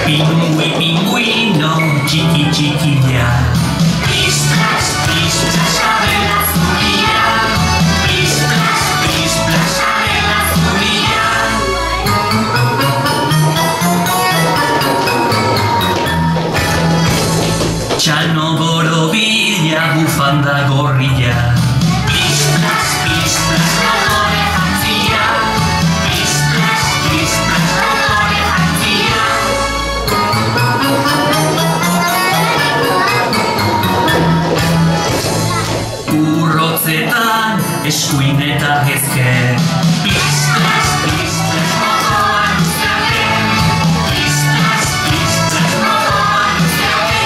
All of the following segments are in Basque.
Pinguino txiki txikia. Plis-plas, plis-plas, sabela zuria. Plis-plas, plis-plas, sabela zuria. Txano borobila, bufanda gorria. Plis-plas, plis-plas, odore jantzia. Plis-plas, plis-plas, odore jantzia. Urrotzetan eskuin eta ezker. Plis-plas, plis-plas, motoa luzeake. Plis-plas, plis-plas, motoa luzeake.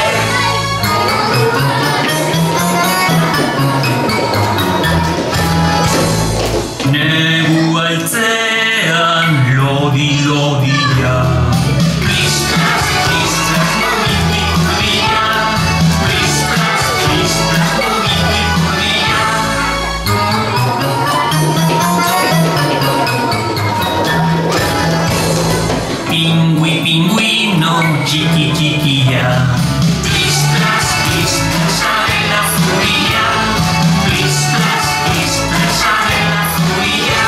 Negu altzean lodi-lodia. Plis-plas, plis-plas, mugi-mugia. Plis-plas, plis-plas, mugi-mugia. Pinguino txiki txikia. Plis-plas, plis-plas, sabela zuria. Plis-plas, plis-plas, sabela zuria.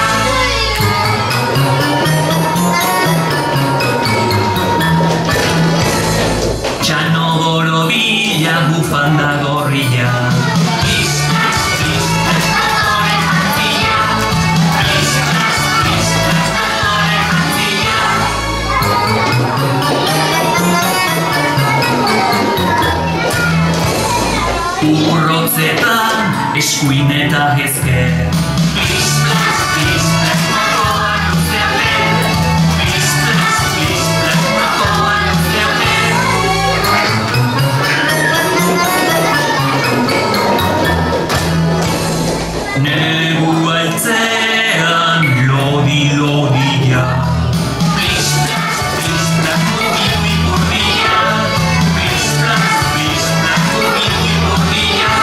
Txano borobila, bufanda gorria. Plis-plas, plis-plas, odore jantzia. Plis-plas, plis-plas, odore jantzia. Urrotzetan eskuin eta ezker. Plis-plas, plis-plas, motoa luzeake. Plis-plas, plis-plas, motoa luzeake. Negu altzean lodi-lodia. Plis-plas, plis-plas, mugi-mugia. Plis-plas, plis-plas, mugi-mugia.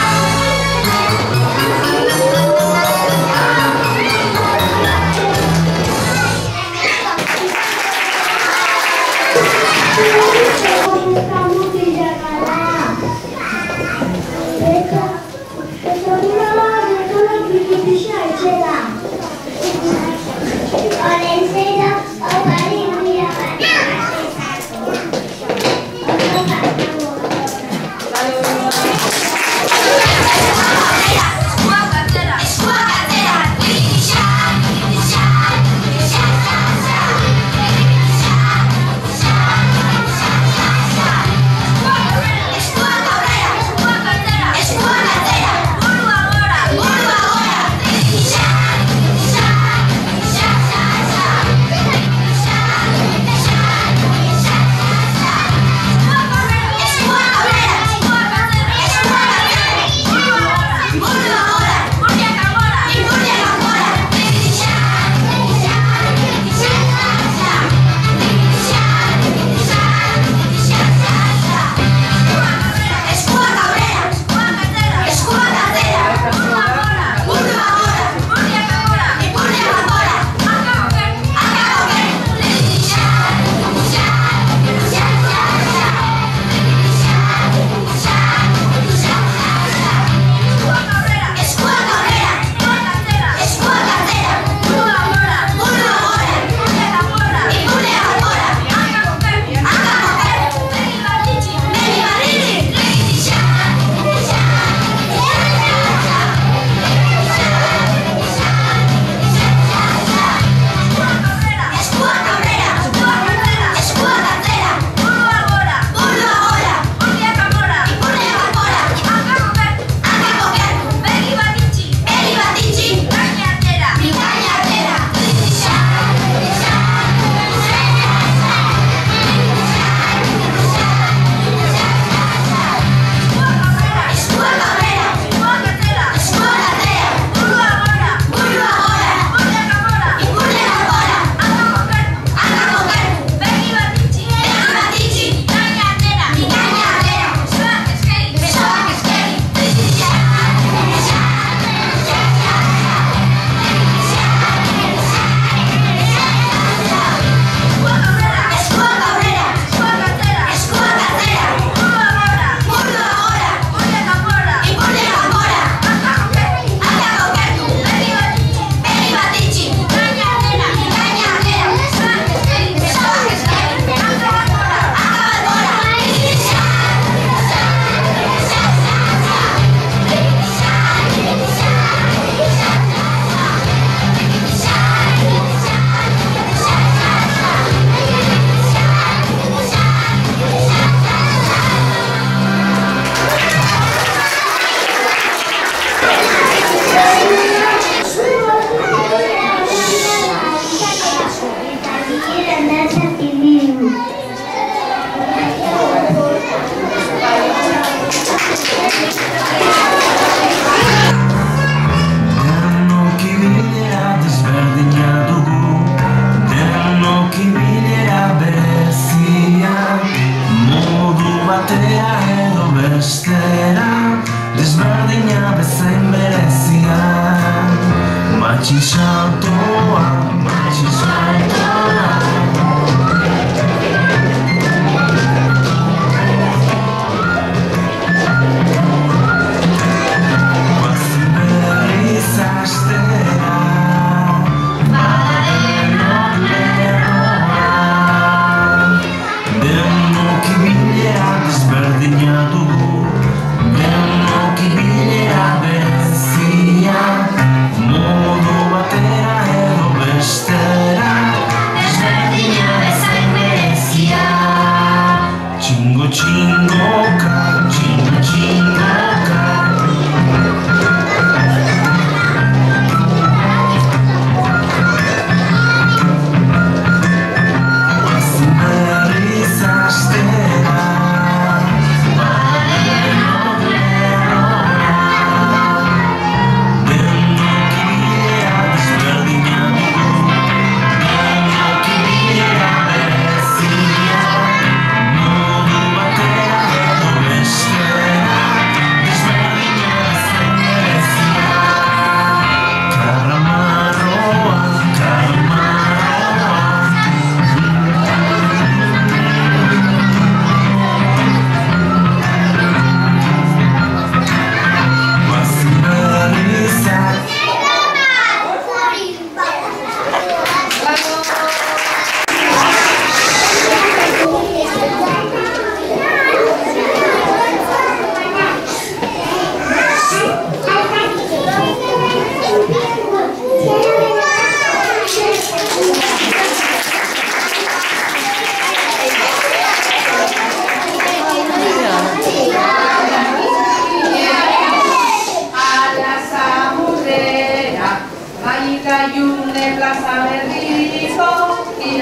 Kamu tidak kalah. Mereka bikin bisa aja lah. Orang saya orang ini yang ada.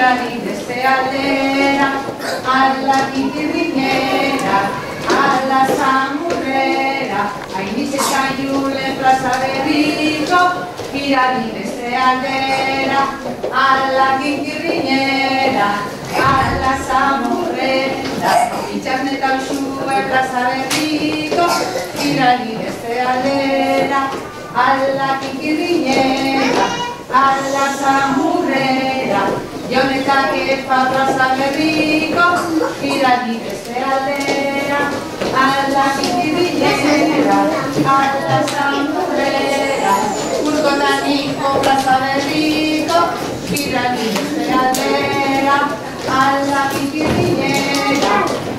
Pirani desde Aldera, a la Quinquirriñera, a la Samurrera, a Inise Cayule, Plaza de Rico, Pirani desde Aldera, a la Quinquirriñera, a la Samurrera, Pichasne Tausue, Plaza de Rico, Pirani desde Aldera, a la Quinquirriñera, a la Samurrera, yo me cagué pa' Plaza de Rico, Pirani desde Aldera, a la Quinquirriñera, a la Samurrera, Urgonanico, Plaza de Rico, Pirani desde Aldera, a la Quinquirriñera,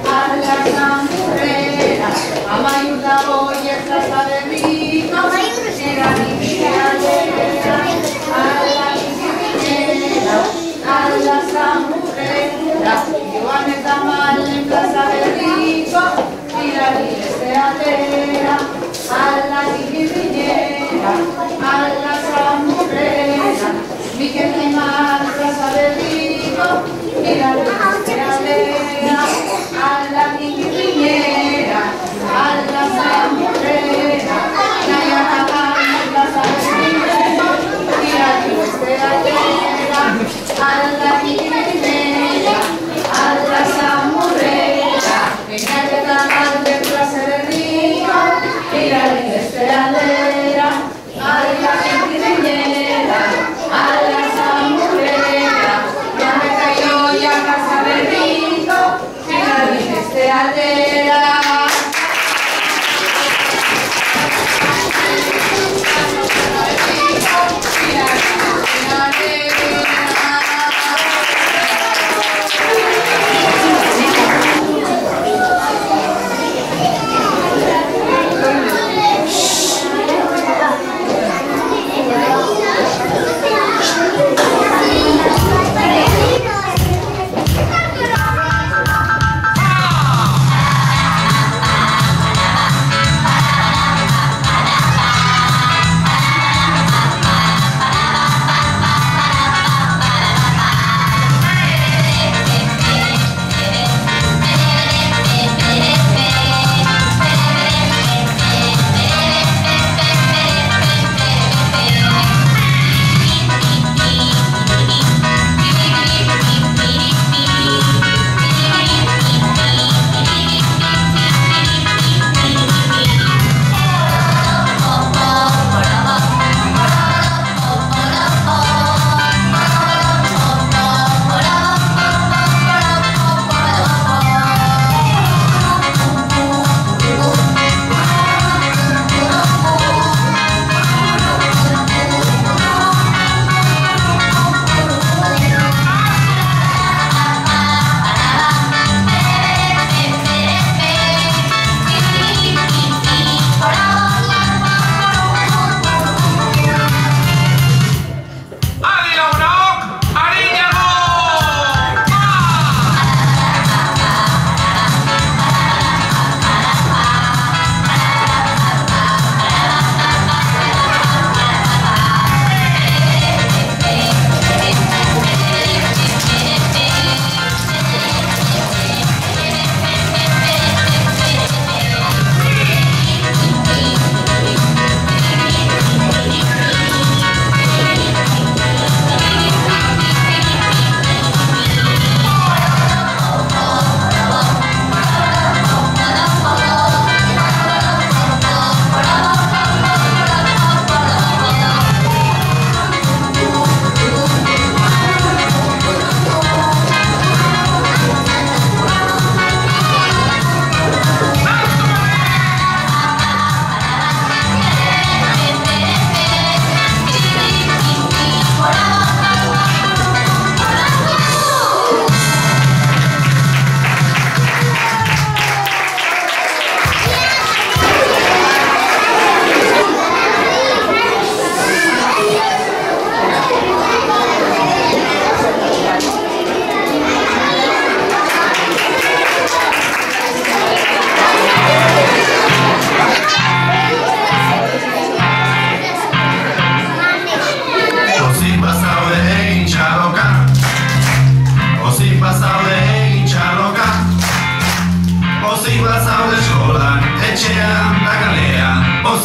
a la Samurrera, a Mayuda voy a Plaza de Rico, Pirani desde Aldera, a la Quinquirriñera, a la Samurrera, Joanes Damal en Plaza de Rico, Pirani desde Aldera, a la Quinquirriñera, a la Samurrera,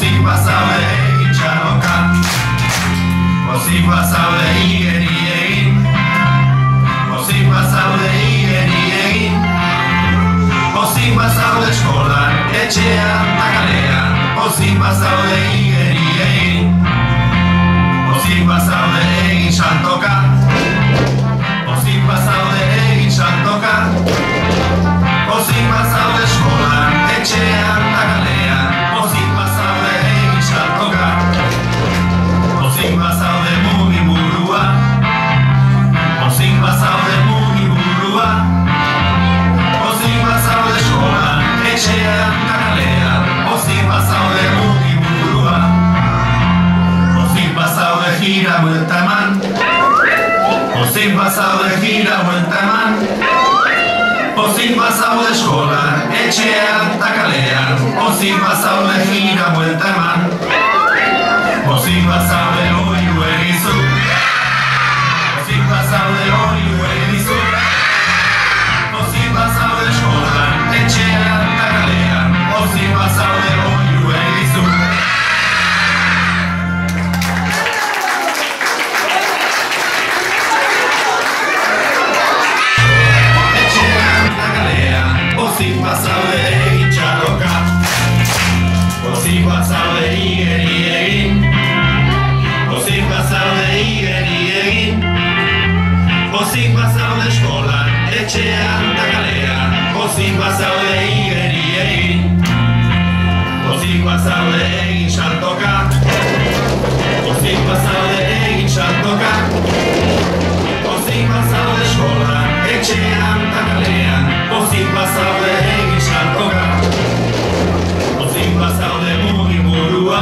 pozik bazaude egin txaloka, pozik bazaude igeri egin, pozik bazaude igeri egin, pozik bazaude eskolan, etxean eta kalean, pozik bazaude igeri egin, pozik bazaude egin saltoka, pozik bazaude egin saltoka, pozik bazaude eskolan, etxean eta kalean, pozik bazaude egin saltoka, pozik bazaude mugiburua, pozik bazaude mugiburua, pozik bazaude eskolan, etxean eta kalean, pozik bazaude mugiburua, pozik bazaude gira buelta eman, pozik bazaude gira buelta eman, pozik bazaude eskolan, etxean eta kalean, pozik bazaude gira buelta eman, pozik bazaude oiu egizu, pozik bazaude oiu egizu, pozik bazaude eskolan, etxean eta kalean, pozik bazaude oiu egizu. Pozik bazaude egin txaloka, pozik bazaude igeri egin, pozik bazaude igeri egin, pozik bazaude eskolan, etxean eta kalean, pozik bazaude igeri egin, pozik bazaude egin saltoka, pozik bazaude egin saltoka, pozik bazaude eskolan, etxean eta kalean, pozik bazaude egin saltoka, pozik bazaude mugiburua,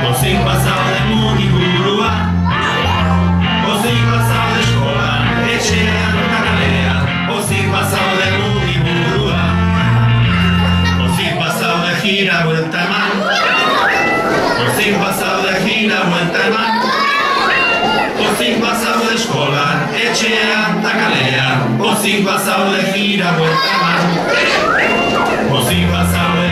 pozik bazaude mugiburua, pozik bazaude eskolan, etxean eta kalean, pozik bazaude mugiburua, pozik bazaude gira buelta eman, pozik bazaude gira buelta eman, pozik bazaude eskolan, etxean eta kalean, pozik bazaude gira buelta eman, pozik bazaude